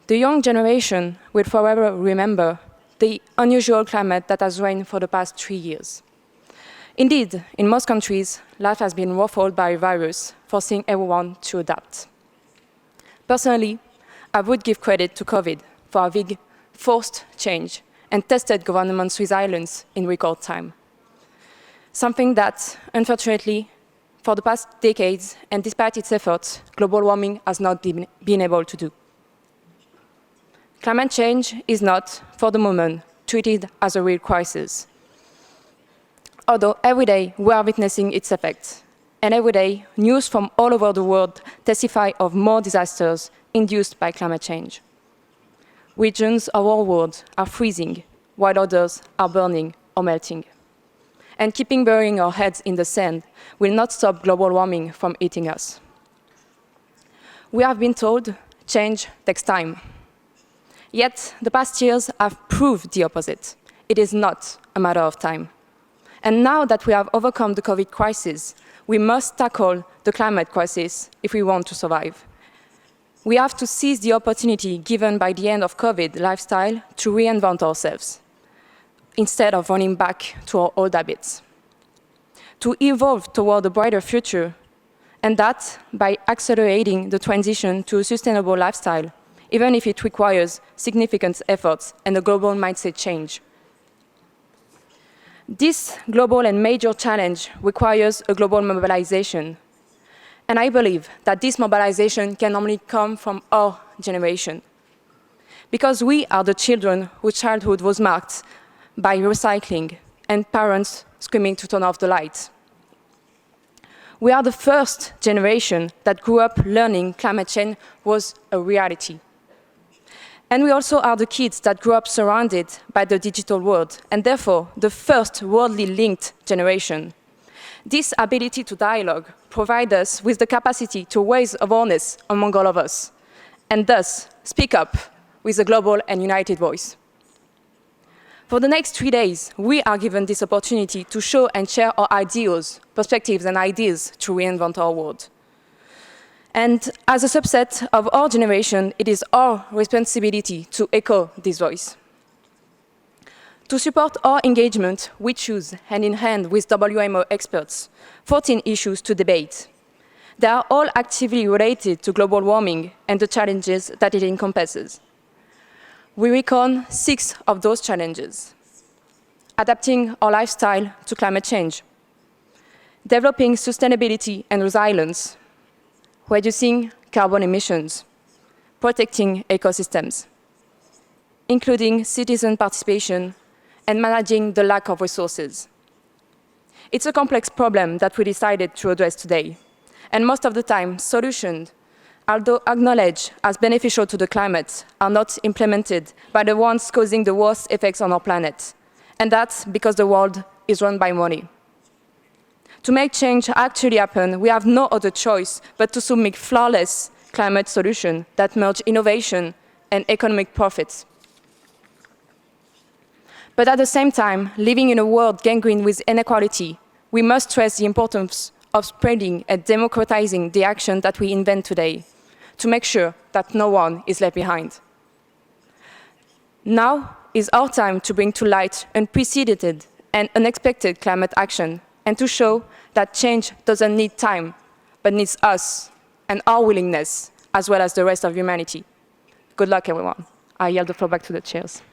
The young generation will forever remember the unusual climate that has reigned for the past 3 years. Indeed, in most countries, life has been ruffled by a virus, forcing everyone to adapt. Personally, I would give credit to COVID for having forced change and tested government's resilience in record time. Something that, unfortunately, for the past decades, and despite its efforts, global warming has not been able to do. Climate change is not, for the moment, treated as a real crisis. Although every day we are witnessing its effects, and every day news from all over the world testify of more disasters induced by climate change. Regions of our world are freezing, while others are burning or melting. And keeping burying our heads in the sand will not stop global warming from eating us. We have been told change takes time. Yet, the past years have proved the opposite. It is not a matter of time. And now that we have overcome the COVID crisis, we must tackle the climate crisis if we want to survive. We have to seize the opportunity given by the end of COVID lifestyle to reinvent ourselves, instead of running back to our old habits. To evolve toward a brighter future, and that by accelerating the transition to a sustainable lifestyle, even if it requires significant efforts and a global mindset change. This global and major challenge requires a global mobilization. And I believe that this mobilization can only come from our generation. Because we are the children whose childhood was marked by recycling and parents screaming to turn off the light. We are the first generation that grew up learning climate change was a reality. And we also are the kids that grew up surrounded by the digital world, and therefore the first worldly linked generation. This ability to dialogue provides us with the capacity to raise awareness among all of us, and thus speak up with a global and united voice. For the next 3 days, we are given this opportunity to show and share our ideals, perspectives, and ideas to reinvent our world. And as a subset of our generation, it is our responsibility to echo this voice. To support our engagement, we choose, hand in hand with WMO experts, 14 issues to debate. They are all actively related to global warming and the challenges that it encompasses. We recon 6 of those challenges: adapting our lifestyle to climate change, developing sustainability and resilience, reducing carbon emissions, protecting ecosystems, including citizen participation, and managing the lack of resources. It's a complex problem that we decided to address today, and most of the time, solutions, although acknowledged as beneficial to the climate, are not implemented by the ones causing the worst effects on our planet, and that's because the world is run by money. To make change actually happen, we have no other choice but to submit flawless climate solutions that merge innovation and economic profits. But at the same time, living in a world gangrened with inequality, we must stress the importance of spreading and democratizing the action that we invent today to make sure that no one is left behind. Now is our time to bring to light unprecedented and unexpected climate action, and to show that change doesn't need time, but needs us and our willingness, as well as the rest of humanity. Good luck, everyone. I yield the floor back to the chairs.